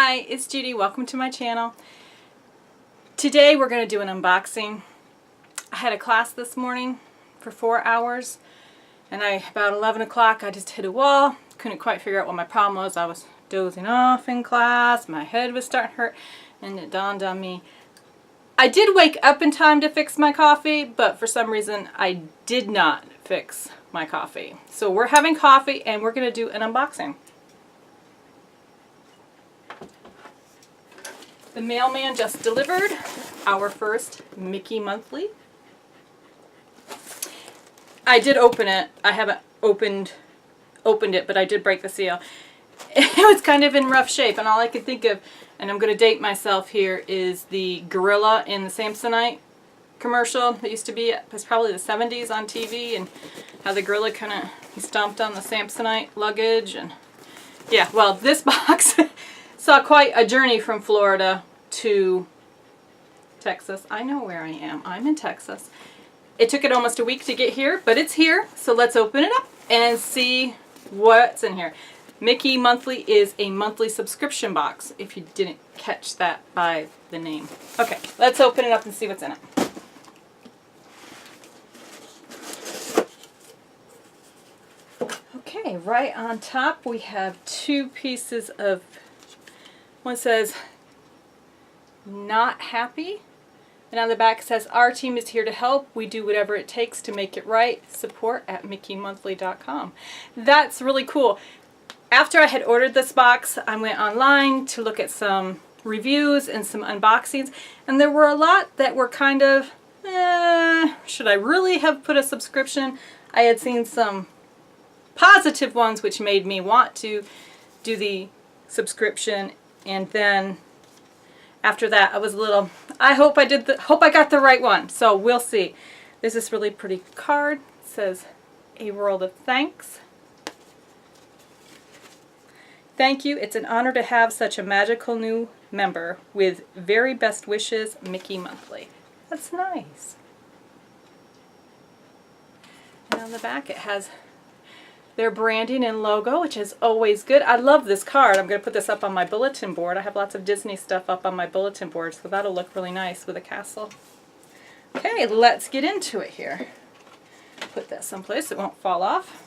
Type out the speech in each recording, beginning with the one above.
Hi, it's Judy. Welcome to my channel. Today we're going to do an unboxing. I had a class this morning for 4 hours and about 11 o'clock I just hit a wall. Couldn't quite figure out what my problem was. I was dozing off in class, my head was starting to hurt, and it dawned on me. I did wake up in time to fix my coffee, but for some reason I did not fix my coffee. So we're having coffee and we're going to do an unboxing. The mailman just delivered our first Mickey Monthly. I did open it. I haven't opened it, but I did break the seal. It was kind of in rough shape, and all I could think of, and I'm going to date myself here, is the gorilla in the Samsonite commercial that used to be, it was probably the 70s on TV, and how the gorilla kind of, he stomped on the Samsonite luggage, and yeah, well, this box saw quite a journey from Florida to Texas. I know where I am. I'm in Texas. It took it almost a week to get here, but it's here, so let's open it up and see what's in here. Mickey Monthly is a monthly subscription box, if you didn't catch that by the name. Okay, let's open it up and see what's in it. Okay, right on top we have two pieces of, one says, "Not happy," and on the back it says, "Our team is here to help. We do whatever it takes to make it right. Support at mickeymonthly.com." That's really cool. After I had ordered this box, I went online to look at some reviews and some unboxings, and there were a lot that were kind of, should I really have put a subscription? I had seen some positive ones which made me want to do the subscription, and then after that I was a little, I hope I got the right one, so we'll see. There's this really pretty card. It says, "A world of thanks. Thank you. It's an honor to have such a magical new member. With very best wishes, Mickey Monthly." That's nice. And on the back it has their branding and logo, which is always good. I love this card. I'm going to put this up on my bulletin board. I have lots of Disney stuff up on my bulletin board, so that'll look really nice with a castle. Okay, let's get into it here. Put that someplace it won't fall off.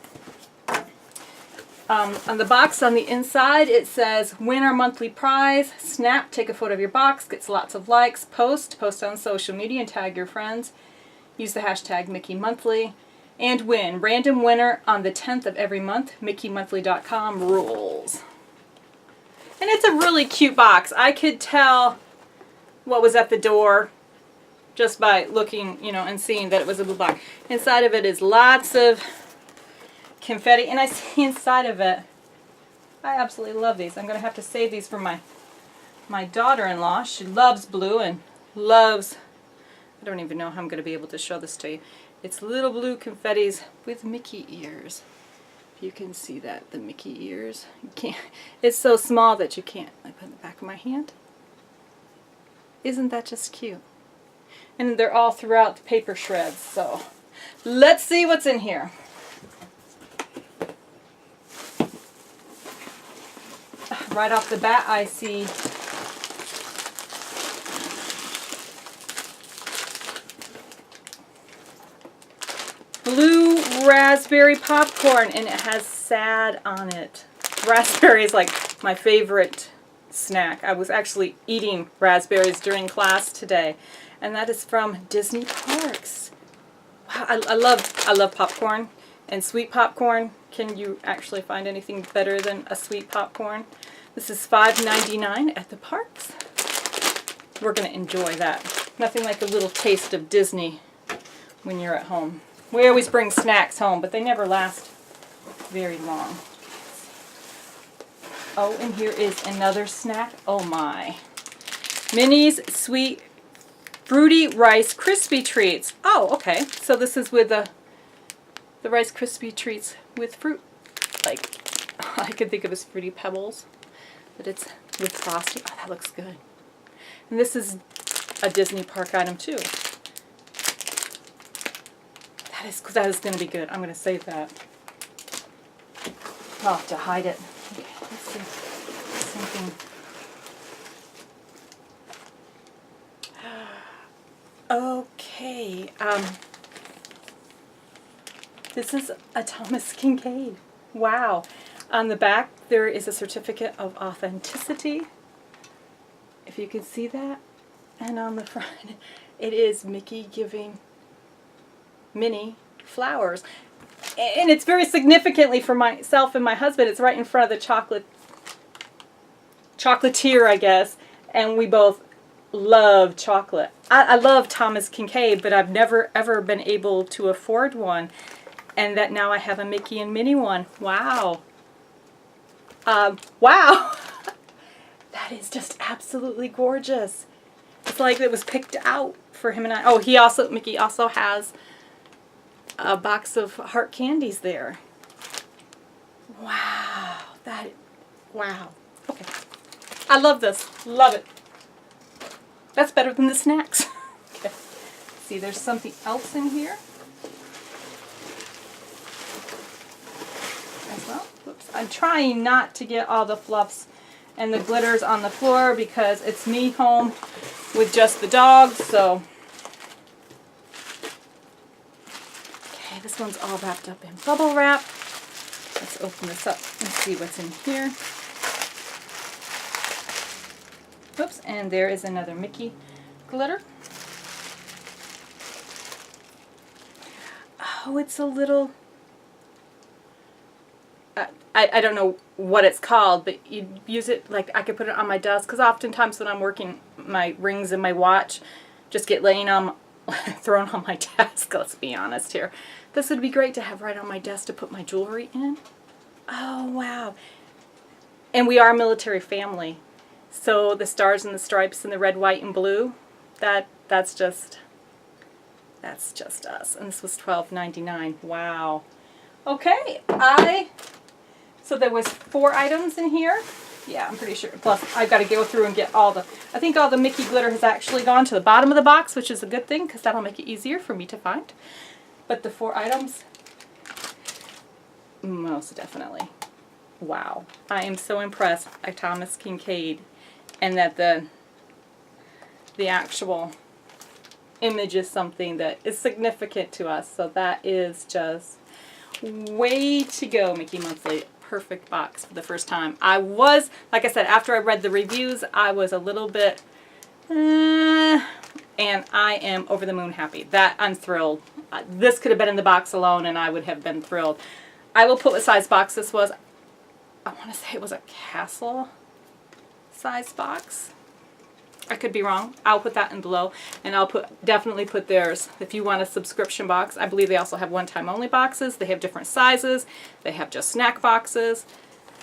On the box on the inside it says, "Win our monthly prize. Snap, take a photo of your box, gets lots of likes, post on social media and tag your friends. Use the hashtag Mickey Monthly. And win. Random winner on the 10th of every month. mickeymonthly.com rules." And it's a really cute box. I could tell what was at the door just by looking, you know, and seeing that it was a blue box. Inside of it is lots of confetti, and I see inside of it, I absolutely love these. I'm going to have to save these for my daughter-in-law. She loves blue and loves, I don't even know how I'm going to be able to show this to you. It's little blue confettis with Mickey ears. If you can see that, the Mickey ears. You can't, it's so small that you can't. I put it in the back of my hand. Isn't that just cute? And they're all throughout the paper shreds, so let's see what's in here. Right off the bat I see blue raspberry popcorn, and it has sad on it. Raspberry is like my favorite snack. I was actually eating raspberries during class today, and that is from Disney Parks. Wow, I love popcorn and sweet popcorn. Can you actually find anything better than a sweet popcorn? This is $5.99 at the parks. We're going to enjoy that. Nothing like a little taste of Disney when you're at home. We always bring snacks home, but they never last very long. Oh, and here is another snack. Oh my. Minnie's Sweet Fruity Rice Krispie Treats. Oh, okay. So this is with the Rice Krispie Treats with fruit. Like, I could think of as Fruity Pebbles, but it's with frosting. Oh, that looks good. And this is a Disney park item too. That is going to be good. I'm going to save that. I'll have to hide it. Okay, let's see. Something see. This is a Thomas Kinkade. Wow. On the back, there is a certificate of authenticity, if you can see that. And on the front, it is Mickey giving Minnie flowers. And it's very significantly for myself and my husband. It's right in front of the chocolatier, I guess. And we both love chocolate. I love Thomas Kinkade, but I've never ever been able to afford one. And that now I have a Mickey and Minnie one. Wow. Wow. That is just absolutely gorgeous. It's like it was picked out for him and I. Oh, Mickey also has a box of heart candies there. Wow. Wow. Okay. I love this. Love it. That's better than the snacks. Okay. See, there's something else in here as well. Whoops. I'm trying not to get all the fluffs and the glitters on the floor because it's me home with just the dogs, so. Okay, this one's all wrapped up in bubble wrap. Let's open this up and see what's in here. Oops, and there is another Mickey glitter. Oh, it's a little, I don't know what it's called, but you use it, like I could put it on my desk, because oftentimes when I'm working, my rings and my watch just get thrown on my desk, let's be honest here. This would be great to have right on my desk to put my jewelry in. Oh, wow. And we are a military family. So the stars and the stripes and the red, white, and blue, that's just us. And this was $12.99. Wow. Okay, so there was 4 items in here. Yeah, I'm pretty sure. Plus, I've got to go through and get I think all the Mickey glitter has actually gone to the bottom of the box, which is a good thing because that'll make it easier for me to find. But the 4 items, most definitely. Wow. I am so impressed by Thomas Kinkade, and that the actual image is something that is significant to us. So that is just way to go, Mickey Monthly. Perfect box for the first time. I was, like I said, after I read the reviews, I was a little bit, and I am over the moon happy. That I'm thrilled. This could have been in the box alone, and I would have been thrilled. I will put what size box this was. I want to say it was a Castle size box. I could be wrong. I'll put that in below, and I'll definitely put theirs. If you want a subscription box, I believe they also have one-time only boxes. They have different sizes. They have just snack boxes,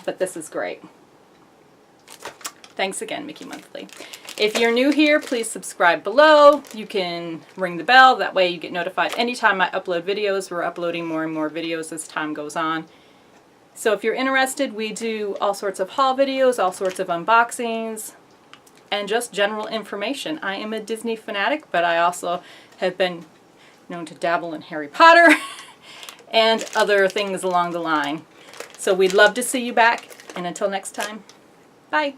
but this is great. Thanks again, Mickey Monthly. If you're new here, please subscribe below. You can ring the bell. That way you get notified anytime I upload videos. We're uploading more and more videos as time goes on. So if you're interested, we do all sorts of haul videos, all sorts of unboxings, and just general information. I am a Disney fanatic, but I also have been known to dabble in Harry Potter and other things along the line. So we'd love to see you back, and until next time, bye.